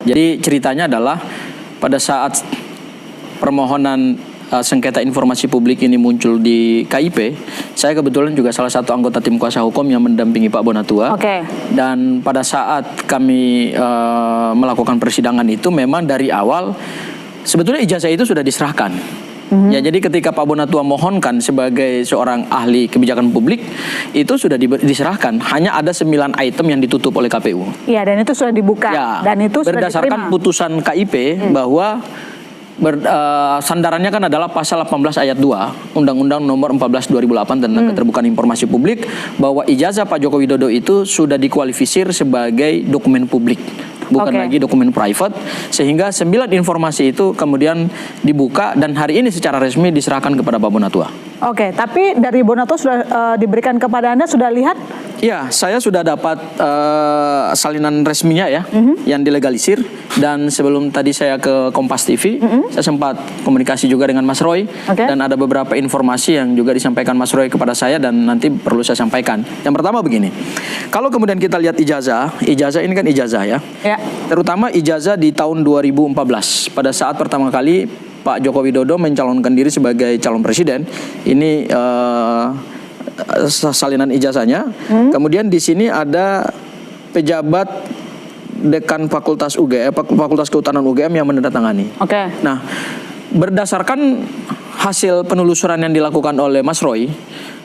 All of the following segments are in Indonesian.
Jadi ceritanya adalah pada saat permohonan sengketa informasi publik ini muncul di KIP, saya kebetulan juga salah satu anggota tim kuasa hukum yang mendampingi Pak Bonatua. Dan pada saat kami melakukan persidangan itu memang dari awal sebetulnya ijazah itu sudah diserahkan. Ya, jadi ketika Pak Bonatua mohonkan sebagai seorang ahli kebijakan publik, itu sudah diserahkan. Hanya ada 9 item yang ditutup oleh KPU. Iya, dan itu sudah dibuka. Ya, dan itu berdasarkan putusan KIP bahwa sandarannya kan adalah pasal 18 ayat 2 Undang-Undang Nomor 14 2008 tentang keterbukaan informasi publik, bahwa ijazah Pak Joko Widodo itu sudah dikualifisir sebagai dokumen publik, bukan lagi dokumen private, sehingga 9 informasi itu kemudian dibuka dan hari ini secara resmi diserahkan kepada Pak Bonatua. Tapi dari Bonatua sudah diberikan kepada Anda, sudah lihat? Ya, saya sudah dapat salinan resminya ya, yang dilegalisir. Dan sebelum tadi saya ke Kompas TV, saya sempat komunikasi juga dengan Mas Roy. Dan ada beberapa informasi yang juga disampaikan Mas Roy kepada saya dan nanti perlu saya sampaikan. Yang pertama begini, kalau kemudian kita lihat ijazah ini kan ijazah ya. Terutama ijazah di tahun 2014, pada saat pertama kali Pak Joko Widodo mencalonkan diri sebagai calon presiden. Ini salinan ijazahnya. Kemudian di sini ada pejabat Dekan Fakultas UGM, Fakultas Kehutanan UGM yang menandatangani. Nah, berdasarkan hasil penelusuran yang dilakukan oleh Mas Roy,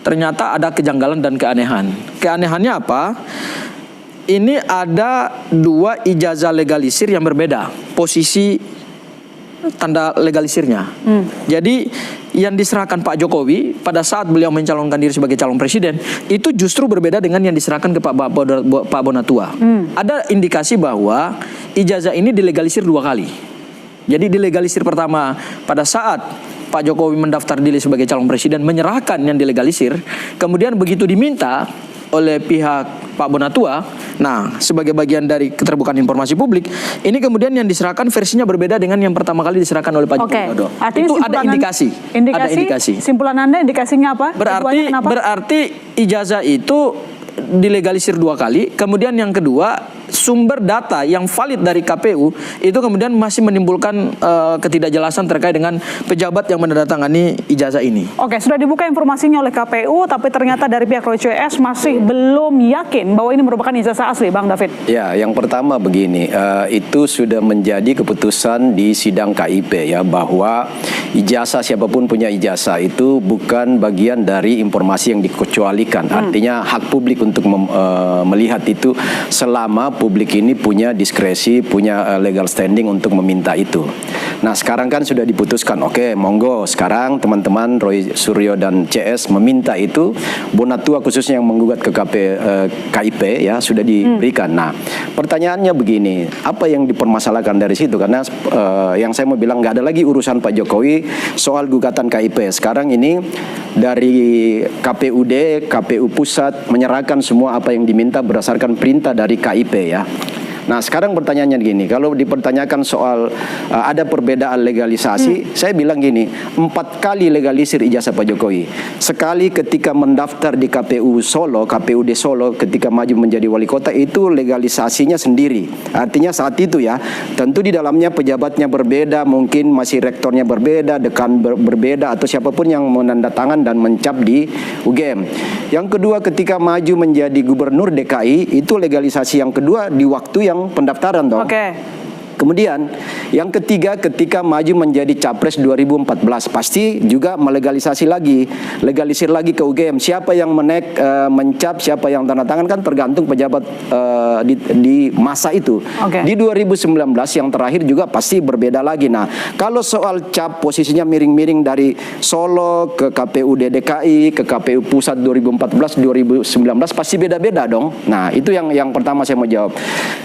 ternyata ada kejanggalan dan keanehan. Keanehannya apa? Ini ada 2 ijazah legalisir yang berbeda, posisi tanda legalisirnya. Jadi yang diserahkan Pak Jokowi pada saat beliau mencalonkan diri sebagai calon presiden itu justru berbeda dengan yang diserahkan ke Pak Bonatua. Ada indikasi bahwa ijazah ini dilegalisir 2 kali. Jadi dilegalisir pertama pada saat Pak Jokowi mendaftar diri sebagai calon presiden, menyerahkan yang dilegalisir, kemudian begitu diminta oleh pihak Pak Bonatua, nah sebagai bagian dari keterbukaan informasi publik, ini kemudian yang diserahkan versinya berbeda dengan yang pertama kali diserahkan oleh Pak Joko Widodo. Itu ada indikasi. Ada indikasi. Simpulan Anda indikasinya apa? Berarti ijazah itu dilegalisir 2 kali, kemudian yang kedua sumber data yang valid dari KPU itu kemudian masih menimbulkan ketidakjelasan terkait dengan pejabat yang menandatangani ijazah ini. Sudah dibuka informasinya oleh KPU, tapi ternyata dari pihak Roy CS masih belum yakin bahwa ini merupakan ijazah asli, Bang David. Ya, yang pertama begini, itu sudah menjadi keputusan di sidang KIP ya, bahwa ijazah, siapapun punya ijazah itu bukan bagian dari informasi yang dikecualikan. Artinya hak publik untuk melihat itu selama publik ini punya diskresi, punya legal standing untuk meminta itu. Nah, sekarang kan sudah diputuskan, monggo sekarang teman-teman Roy Suryo dan CS meminta itu, Bonatua khususnya yang menggugat ke KIP ya sudah diberikan. Nah, pertanyaannya begini, apa yang dipermasalahkan dari situ? Karena yang saya mau bilang, nggak ada lagi urusan Pak Jokowi soal gugatan KIP. Sekarang ini dari KPUD, KPU Pusat menyerahkan semua apa yang diminta berdasarkan perintah dari KIP ya. Nah, sekarang pertanyaannya gini, kalau dipertanyakan soal ada perbedaan legalisasi, saya bilang gini, 4 kali legalisir ijazah Pak Jokowi. Sekali ketika mendaftar di KPU Solo, KPUD Solo, ketika maju menjadi wali kota, itu legalisasinya sendiri. Artinya saat itu ya, tentu di dalamnya pejabatnya berbeda, mungkin masih rektornya berbeda, dekan berbeda, atau siapapun yang menandatangan dan mencap di UGM. Yang kedua, ketika maju menjadi gubernur DKI, itu legalisasi yang kedua di waktu yang pendaftaran dong. Kemudian yang ketiga, ketika maju menjadi capres 2014, pasti juga melegalisasi lagi, legalisir lagi ke UGM. Siapa yang mencap, siapa yang tanda tangan kan tergantung pejabat di masa itu. Di 2019 yang terakhir juga pasti berbeda lagi. Nah, kalau soal cap posisinya miring-miring dari Solo ke KPUD DKI, ke KPU Pusat 2014, 2019 pasti beda-beda dong. Nah, itu yang pertama saya mau jawab.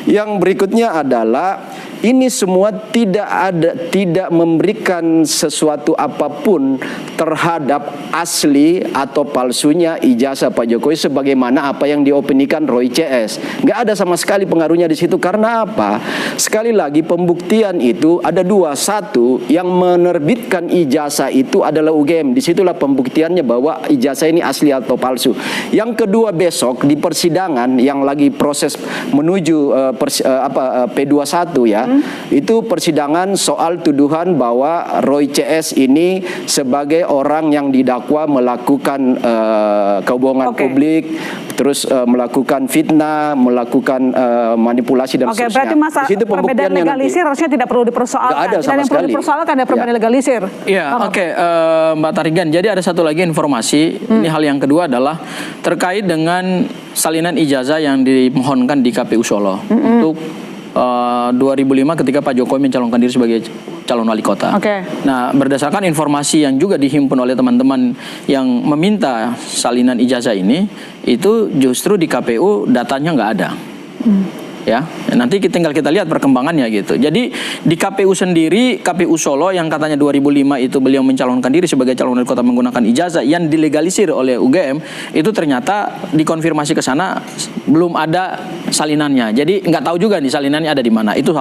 Yang berikutnya adalah ini semua tidak memberikan sesuatu apapun terhadap asli atau palsunya ijazah Pak Jokowi sebagaimana apa yang diopinikan Roy CS. Nggak ada sama sekali pengaruhnya di situ. Karena apa? Sekali lagi pembuktian itu ada 2. 1, yang menerbitkan ijazah itu adalah UGM. Disitulah pembuktiannya bahwa ijazah ini asli atau palsu. Yang kedua, besok di persidangan yang lagi proses menuju P21 ya, itu persidangan soal tuduhan bahwa Roy CS ini sebagai orang yang didakwa melakukan kebohongan publik, terus melakukan fitnah, melakukan manipulasi dan seterusnya. Berarti masa perbedaan legalisir harusnya tidak perlu dipersoalkan. Nggak ada sama yang perlu sekali. dipersoalkan ada perbedaan legalisir. Iya, Mbak Tarigan. Jadi ada satu lagi informasi. Ini hal yang kedua adalah terkait dengan salinan ijazah yang dimohonkan di KPU Solo untuk 2005 ketika Pak Jokowi mencalonkan diri sebagai calon wali kota. Nah, berdasarkan informasi yang juga dihimpun oleh teman-teman yang meminta salinan ijazah ini, itu justru di KPU datanya nggak ada. Ya, nanti tinggal kita lihat perkembangannya gitu. Jadi di KPU sendiri, KPU Solo yang katanya 2005 itu beliau mencalonkan diri sebagai calon wali kota menggunakan ijazah yang dilegalisir oleh UGM, itu ternyata dikonfirmasi ke sana belum ada salinannya. Jadi nggak tahu juga nih salinannya ada di mana. Itu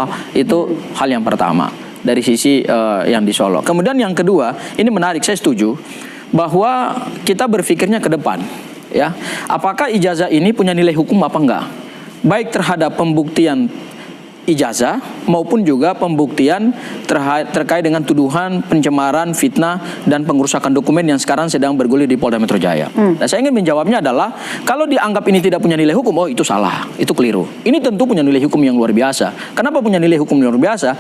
hal yang pertama dari sisi yang di Solo. Kemudian yang kedua, ini menarik, saya setuju bahwa kita berpikirnya ke depan. Ya, apakah ijazah ini punya nilai hukum apa enggak? Baik terhadap pembuktian ijazah maupun juga pembuktian terkait dengan tuduhan pencemaran, fitnah, dan pengerusakan dokumen yang sekarang sedang bergulir di Polda Metro Jaya. Nah, saya ingin menjawabnya adalah kalau dianggap ini tidak punya nilai hukum, oh itu salah, itu keliru. Ini tentu punya nilai hukum yang luar biasa. Kenapa punya nilai hukum yang luar biasa?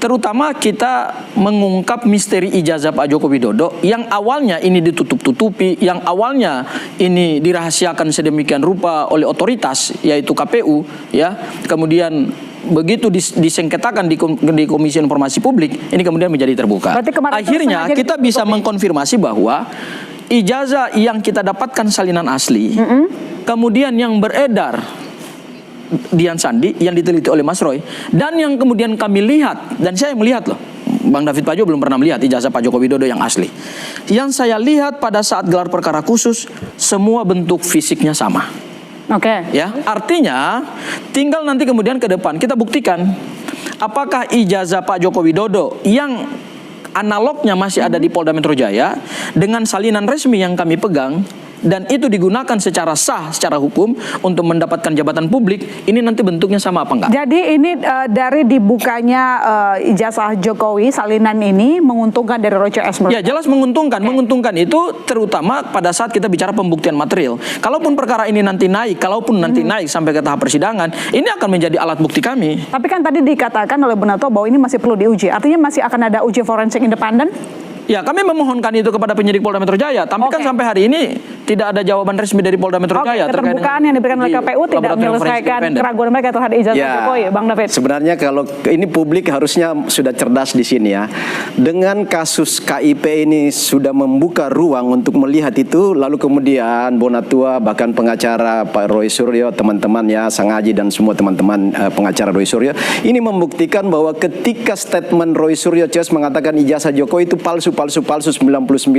Terutama kita mengungkap misteri ijazah Pak Joko Widodo yang awalnya ini ditutup-tutupi, yang awalnya ini dirahasiakan sedemikian rupa oleh otoritas yaitu KPU, ya. Kemudian begitu disengketakan di Komisi Informasi Publik, ini kemudian menjadi terbuka. Akhirnya kita bisa mengkonfirmasi bahwa ijazah yang kita dapatkan salinan asli, kemudian yang beredar Dian Sandi yang diteliti oleh Mas Roy, dan yang kemudian kami lihat, dan saya melihat loh, Bang David Pajo belum pernah melihat ijazah Pak Joko Widodo yang asli. Yang saya lihat pada saat gelar perkara khusus, semua bentuk fisiknya sama. Ya, artinya tinggal nanti kemudian ke depan kita buktikan apakah ijazah Pak Joko Widodo yang analognya masih ada di Polda Metro Jaya dengan salinan resmi yang kami pegang dan itu digunakan secara sah, secara hukum untuk mendapatkan jabatan publik, ini nanti bentuknya sama apa enggak? Jadi ini dari dibukanya ijazah Jokowi, salinan ini menguntungkan dari Roy CS? Ya jelas menguntungkan. Menguntungkan itu terutama pada saat kita bicara pembuktian material. Kalaupun perkara ini nanti naik, naik sampai ke tahap persidangan, ini akan menjadi alat bukti kami. Tapi kan tadi dikatakan oleh Bonato bahwa ini masih perlu diuji. Artinya masih akan ada uji forensik independen? Ya, kami memohonkan itu kepada penyidik Polda Metro Jaya. Tapi kan sampai hari ini tidak ada jawaban resmi dari Polda Metro Jaya. Keterbukaan yang diberikan oleh KPU tidak menyelesaikan keraguan mereka terhadap ijazah Jokowi, Bang David. Sebenarnya kalau ini publik harusnya sudah cerdas di sini ya. Dengan kasus KIP ini sudah membuka ruang untuk melihat itu, lalu kemudian Bonatua bahkan pengacara Pak Roy Suryo, teman-teman ya, Sang Haji dan semua teman-teman pengacara Roy Suryo, ini membuktikan bahwa ketika statement Roy Suryo CS mengatakan ijazah Jokowi itu palsu 99,9%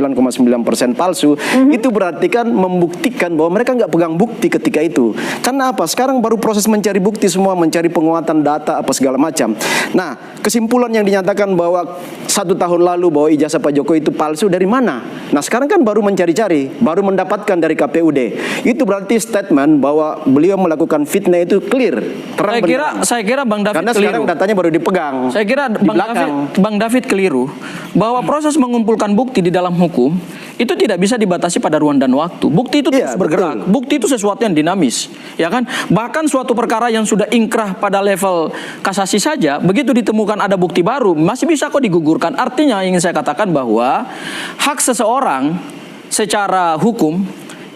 palsu, itu berarti kan membuktikan bahwa mereka nggak pegang bukti ketika itu. Karena apa? Sekarang baru proses mencari bukti semua, mencari penguatan data apa segala macam. Nah, kesimpulan yang dinyatakan bahwa 1 tahun lalu bahwa ijazah Pak Jokowi itu palsu dari mana? Nah, sekarang kan baru mencari-cari, baru mendapatkan dari KPUD. Itu berarti statement bahwa beliau melakukan fitnah itu clear, terang benderang. Saya kira Bang David karena keliru. Sekarang datanya baru dipegang. Saya kira Bang David keliru bahwa proses mengumpulkan bukti di dalam hukum itu tidak bisa dibatasi pada ruang dan waktu. Bukti itu terus bergerak. Betul. Bukti itu sesuatu yang dinamis, ya kan? Bahkan suatu perkara yang sudah ingkrah pada level kasasi saja, begitu ditemukan ada bukti baru, masih bisa kok digugurkan. Artinya ingin saya katakan bahwa hak seseorang secara hukum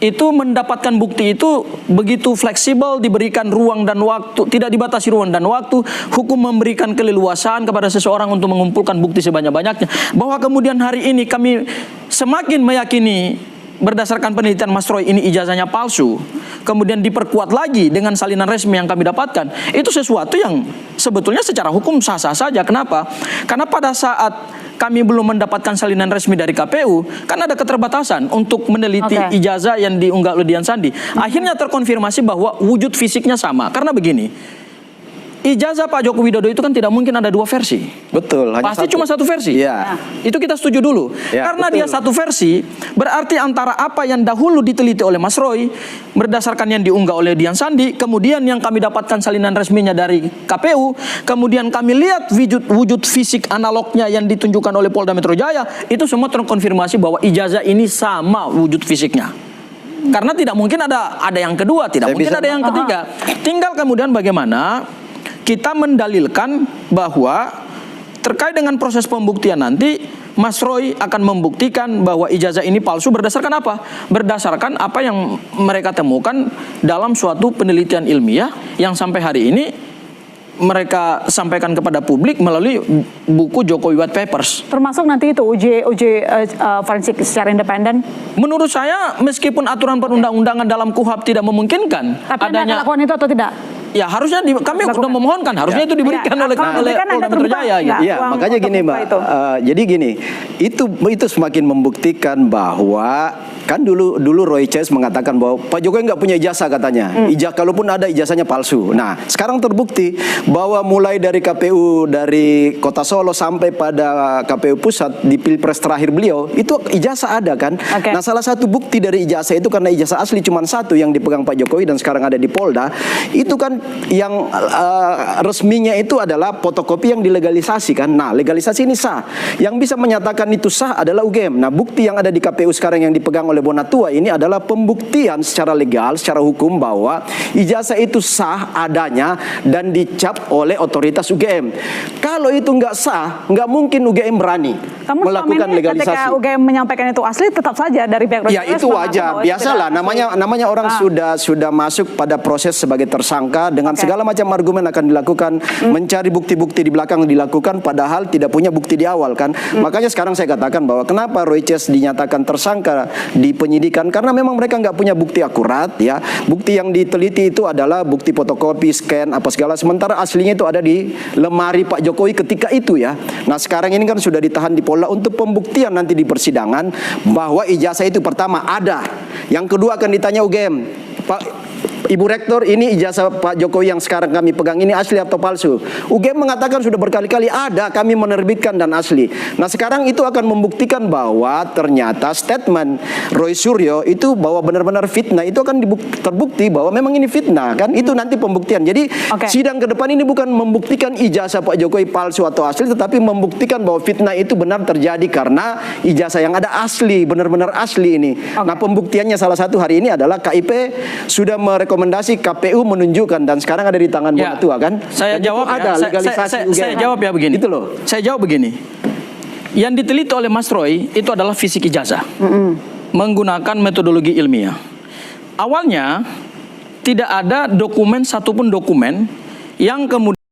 itu mendapatkan bukti itu begitu fleksibel, diberikan ruang dan waktu, tidak dibatasi ruang dan waktu. Hukum memberikan keleluasaan kepada seseorang untuk mengumpulkan bukti sebanyak-banyaknya. Bahwa kemudian hari ini kami semakin meyakini berdasarkan penelitian Mas Roy ini ijazahnya palsu, kemudian diperkuat lagi dengan salinan resmi yang kami dapatkan, itu sesuatu yang sebetulnya secara hukum sah-sah saja. Kenapa? Karena pada saat kami belum mendapatkan salinan resmi dari KPU, kan ada keterbatasan untuk meneliti ijazah yang diunggah oleh Dian Sandi. Akhirnya terkonfirmasi bahwa wujud fisiknya sama. Karena begini, ijazah Pak Joko Widodo itu kan tidak mungkin ada dua versi. Betul. Pasti cuma satu versi. Ya. Itu kita setuju dulu. Ya, Karena betul. dia satu versi, berarti antara apa yang dahulu diteliti oleh Mas Roy, berdasarkan yang diunggah oleh Dian Sandi, kemudian yang kami dapatkan salinan resminya dari KPU, kemudian kami lihat wujud fisik analognya yang ditunjukkan oleh Polda Metro Jaya, itu semua terkonfirmasi bahwa ijazah ini sama wujud fisiknya. Karena tidak mungkin ada yang kedua, tidak mungkin ada yang ketiga. Tinggal kemudian bagaimana kita mendalilkan bahwa terkait dengan proses pembuktian nanti, Mas Roy akan membuktikan bahwa ijazah ini palsu berdasarkan apa? Berdasarkan apa yang mereka temukan dalam suatu penelitian ilmiah yang sampai hari ini mereka sampaikan kepada publik melalui buku Jokowi White Papers. Termasuk nanti itu uji forensik secara independen. Menurut saya meskipun aturan perundang-undangan dalam KUHP tidak memungkinkan tapi adanya, Anda lakukan itu atau tidak? ya harusnya kami sudah memohonkan, harusnya itu diberikan oleh Polda Metro Jaya. Iya, makanya gini Mbak. Jadi gini, itu semakin membuktikan bahwa kan dulu Roy Cez mengatakan bahwa Pak Jokowi nggak punya ijazah katanya. Kalaupun ada ijazahnya palsu. Nah, sekarang terbukti bahwa mulai dari KPU dari Kota Solo sampai pada KPU Pusat di Pilpres terakhir beliau itu ijazah ada kan. Nah, salah satu bukti dari ijazah itu karena ijazah asli cuma satu yang dipegang Pak Jokowi dan sekarang ada di Polda, itu kan yang resminya itu adalah fotokopi yang dilegalisasi kan. Nah, legalisasi ini sah. Yang bisa menyatakan itu sah adalah UGM. Nah, bukti yang ada di KPU sekarang yang dipegang oleh Bonatua ini adalah pembuktian secara legal, secara hukum bahwa ijazah itu sah adanya dan dicap oleh otoritas UGM. Kalau itu nggak sah, nggak mungkin UGM berani melakukan legalisasi. Ketika UGM menyampaikan itu asli, tetap saja dari pihak ya itu wajar, biasalah. Namanya orang sudah masuk pada proses sebagai tersangka dengan segala macam argumen akan dilakukan, mencari bukti-bukti di belakang dilakukan, padahal tidak punya bukti di awal kan. Makanya sekarang saya katakan bahwa kenapa Roy Cez dinyatakan tersangka di penyidikan, karena memang mereka nggak punya bukti akurat ya. Bukti yang diteliti itu adalah bukti fotokopi, scan, apa segala. Sementara aslinya itu ada di lemari Pak Jokowi ketika itu ya. Nah, sekarang ini kan sudah ditahan di Polda untuk pembuktian nanti di persidangan bahwa ijazah itu pertama ada. Yang kedua akan ditanya UGM, Pak Ibu Rektor, ini ijazah Pak Jokowi yang sekarang kami pegang ini asli atau palsu? UGM mengatakan sudah berkali-kali ada, kami menerbitkan dan asli. Nah, sekarang itu akan membuktikan bahwa ternyata statement Roy Suryo itu bahwa benar-benar fitnah, itu akan terbukti bahwa memang ini fitnah kan. Itu nanti pembuktian. Jadi sidang ke depan ini bukan membuktikan ijazah Pak Jokowi palsu atau asli, tetapi membuktikan bahwa fitnah itu benar terjadi karena ijazah yang ada asli, benar-benar asli ini. Nah, pembuktiannya salah satu hari ini adalah KIP sudah merekomendasi KPU menunjukkan dan sekarang ada di tangan Bonatua kan. Saya jawab ada legalisasi UGM. Saya jawab ya begini. Itu loh. Saya jawab begini. Yang diteliti oleh Mas Roy itu adalah fisik ijazah. Menggunakan metodologi ilmiah. Awalnya tidak ada satupun dokumen yang kemudian